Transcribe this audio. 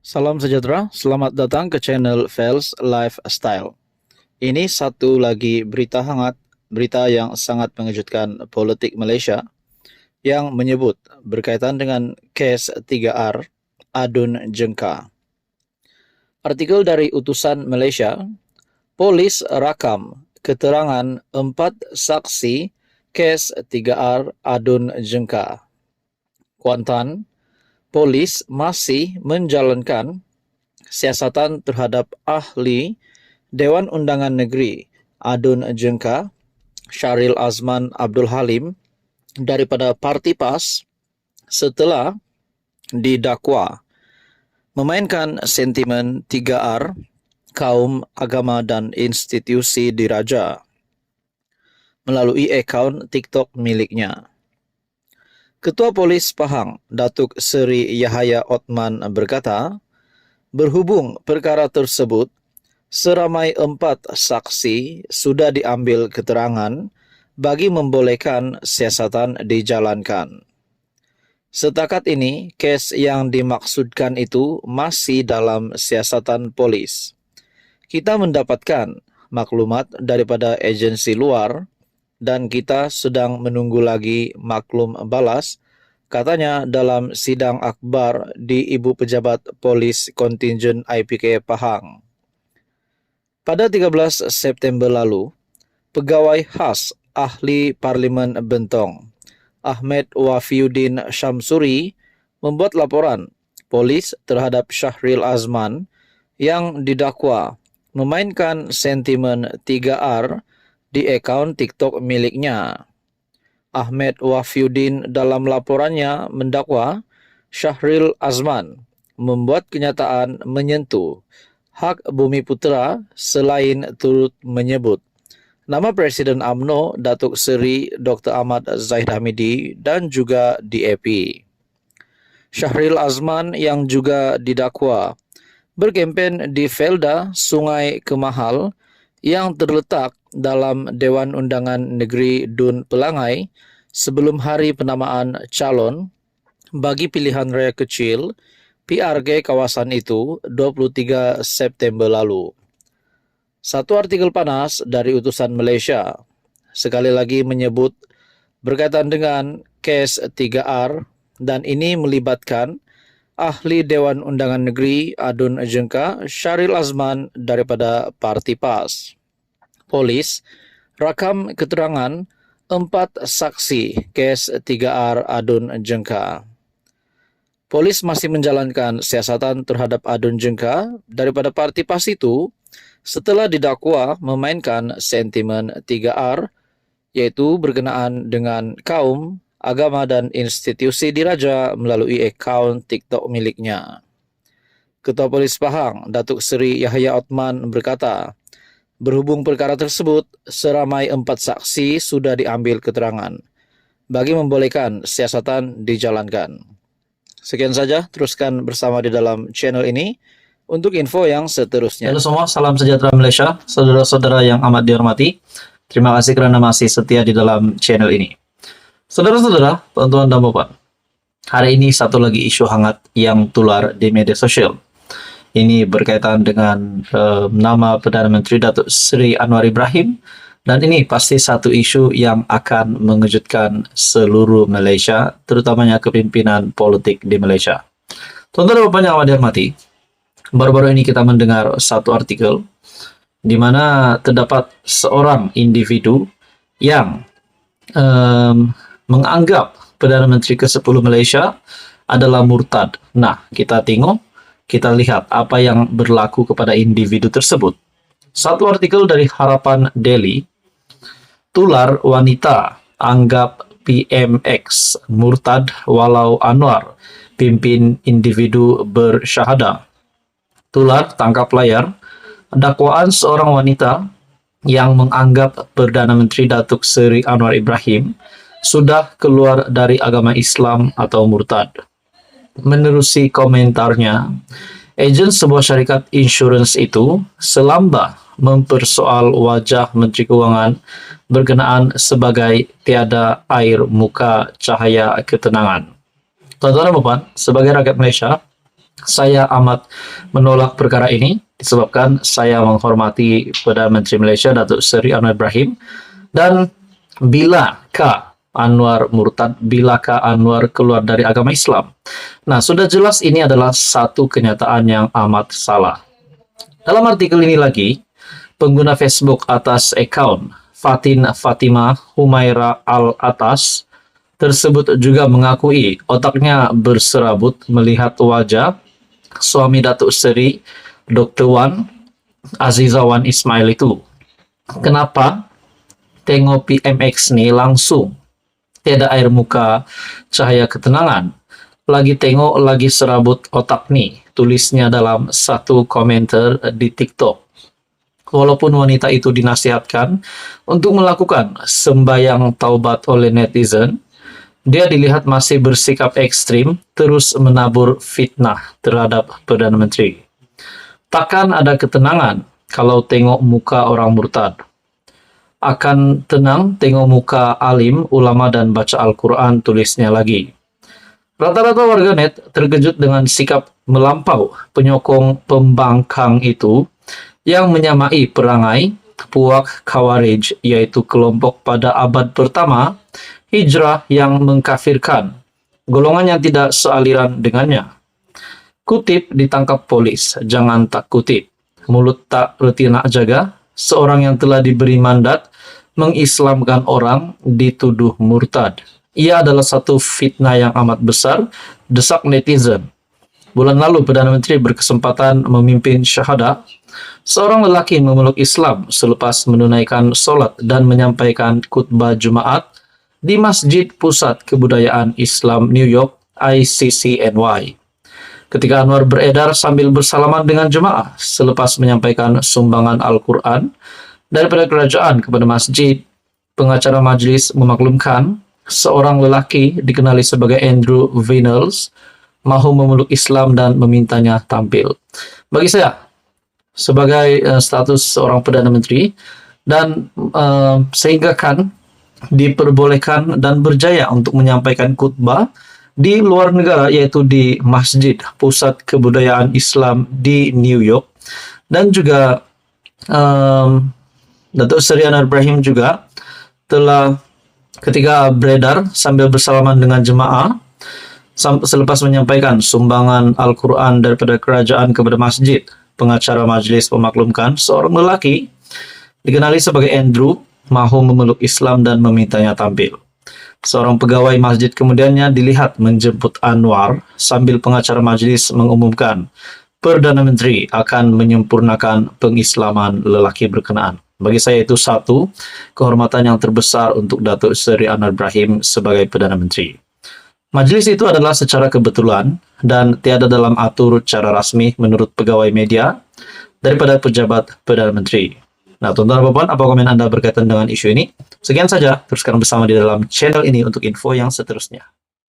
Salam sejahtera, selamat datang ke channel Fels Lifestyle. Ini satu lagi berita hangat, berita yang sangat mengejutkan politik Malaysia yang menyebut berkaitan dengan kes 3R Adun Jengka. Artikel dari Utusan Malaysia, polis rakam keterangan 4 saksi kes 3R Adun Jengka. Kuantan, polis masih menjalankan siasatan terhadap ahli Dewan Undangan Negeri Adun Jengka, Syahril Azman Abdul Halim daripada Parti PAS setelah didakwa memainkan sentimen 3R kaum, agama dan institusi diraja melalui akaun TikTok miliknya. Ketua Polis Pahang, Datuk Seri Yahaya Othman berkata, berhubung perkara tersebut, seramai 4 saksi sudah diambil keterangan bagi membolehkan siasatan dijalankan. Setakat ini, kes yang dimaksudkan itu masih dalam siasatan polis. Kita mendapatkan maklumat daripada agensi luar dan kita sedang menunggu lagi maklum balas, katanya dalam sidang akbar di Ibu Pejabat Polis Kontingen IPK Pahang. Pada 13 September lalu, Pegawai Khas Ahli Parlimen Bentong, Ahmed Wafiuddin Syamsuri, membuat laporan polis terhadap Syahril Azman yang didakwa memainkan sentimen 3R di akaun TikTok miliknya. Ahmed Wafiuddin dalam laporannya mendakwa Syahril Azman membuat kenyataan menyentuh hak bumi putera selain turut menyebut nama Presiden UMNO Datuk Seri Dr. Ahmad Zahid Hamidi dan juga DAP. Syahril Azman yang juga didakwa berkempen di Felda Sungai Kemahal yang terletak dalam Dewan Undangan Negeri Dun Pelangai sebelum hari penamaan calon bagi pilihan raya kecil PRG kawasan itu 23 September lalu. Satu artikel panas dari Utusan Malaysia sekali lagi menyebut berkaitan dengan kes 3R dan ini melibatkan ahli Dewan Undangan Negeri Adun Jengka, Syahril Azman daripada Parti PAS. Polis rakam keterangan 4 saksi kes 3R Adun Jengka. Polis masih menjalankan siasatan terhadap Adun Jengka daripada Parti PAS itu setelah didakwa memainkan sentimen 3R, yaitu berkenaan dengan kaum, agama dan institusi diraja melalui akaun TikTok miliknya. Ketua Polis Pahang, Datuk Seri Yahaya Othman berkata, berhubung perkara tersebut, seramai 4 saksi sudah diambil keterangan bagi membolehkan siasatan dijalankan. Sekian saja, teruskan bersama di dalam channel ini untuk info yang seterusnya. Halo semua, salam sejahtera Malaysia, saudara-saudara yang amat dihormati. Terima kasih kerana masih setia di dalam channel ini. Saudara-saudara, tuan-tuan dan puan, hari ini satu lagi isu hangat yang tular di media sosial. Ini berkaitan dengan nama Perdana Menteri Datuk Seri Anwar Ibrahim, dan ini pasti satu isu yang akan mengejutkan seluruh Malaysia, terutamanya kepimpinan politik di Malaysia. Tuan-tuan dan puan yang amat dihormati, baru-baru ini kita mendengar satu artikel di mana terdapat seorang individu yang menganggap Perdana Menteri ke-10 Malaysia adalah murtad. Nah, kita tengok, kita lihat apa yang berlaku kepada individu tersebut. Satu artikel dari Harapan Daily, tular wanita anggap PMX murtad walau Anwar pimpin individu bersyahadah. Tular tangkap layar, dakwaan seorang wanita yang menganggap Perdana Menteri Datuk Seri Anwar Ibrahim sudah keluar dari agama Islam atau murtad. Menerusi komentarnya, ejen sebuah syarikat insurans itu selamba mempersoal wajah Menteri Kewangan berkenaan sebagai tiada air muka cahaya ketenangan. Tuan-tuan dan puan, sebagai rakyat Malaysia, Saya amat menolak perkara ini disebabkan saya menghormati Perdana Menteri Malaysia Datuk Seri Anwar Ibrahim, dan bilakah Anwar murtad, bilakah Anwar keluar dari agama Islam? Nah, sudah jelas ini adalah satu kenyataan yang amat salah. Dalam artikel ini lagi, pengguna Facebook atas account Fatin Fatimah Humaira Al-Atas tersebut juga mengakui otaknya berserabut melihat wajah suami Datuk Seri Dr. Wan Aziza Wan Ismail itu. Kenapa tengok PMX ni langsung tiada air muka, cahaya ketenangan. Lagi tengok, lagi serabut otak ni, tulisnya dalam satu komentar di TikTok. Walaupun wanita itu dinasihatkan untuk melakukan sembahyang taubat oleh netizen, dia dilihat masih bersikap ekstrim, terus menabur fitnah terhadap Perdana Menteri. Takkan ada ketenangan kalau tengok muka orang murtad. Akan tenang tengok muka alim, ulama dan baca Al-Quran, tulisnya lagi. Rata-rata warganet terkejut dengan sikap melampau penyokong pembangkang itu yang menyamai perangai puak Khawarij, yaitu kelompok pada abad pertama Hijrah yang mengkafirkan golongan yang tidak sealiran dengannya. Kutip ditangkap polis, jangan tak kutip. Mulut tak reti nak jaga, seorang yang telah diberi mandat mengislamkan orang dituduh murtad. Ia adalah satu fitnah yang amat besar, desak netizen. Bulan lalu Perdana Menteri berkesempatan memimpin syahadah. Seorang lelaki memeluk Islam selepas menunaikan solat dan menyampaikan khutbah Jumaat di Masjid Pusat Kebudayaan Islam New York ICCNY. Ketika Anwar beredar sambil bersalaman dengan jemaah selepas menyampaikan sumbangan Al-Quran daripada kerajaan kepada masjid, pengacara majlis memaklumkan seorang lelaki dikenali sebagai Andrew Vinyls mahu memeluk Islam dan memintanya tampil. Bagi saya, sebagai status seorang Perdana Menteri, dan sehingga kan diperbolehkan dan berjaya untuk menyampaikan khutbah di luar negara, yaitu di Masjid Pusat Kebudayaan Islam di New York. Dan juga Datuk Seri Anwar Ibrahim juga telah ketika beredar sambil bersalaman dengan jemaah selepas menyampaikan sumbangan Al-Quran daripada kerajaan kepada masjid, pengacara majlis memaklumkan seorang lelaki dikenali sebagai Andrew mahu memeluk Islam dan memintanya tampil. Seorang pegawai masjid kemudiannya dilihat menjemput Anwar sambil pengacara majlis mengumumkan Perdana Menteri akan menyempurnakan pengislaman lelaki berkenaan. Bagi saya itu satu kehormatan yang terbesar untuk Datuk Seri Anwar Ibrahim sebagai Perdana Menteri. Majlis itu adalah secara kebetulan dan tiada dalam atur cara rasmi menurut pegawai media daripada pejabat Perdana Menteri. Nah, tuan-tuan dan puan, apa komen Anda berkaitan dengan isu ini? Sekian saja, teruskan bersama di dalam channel ini untuk info yang seterusnya.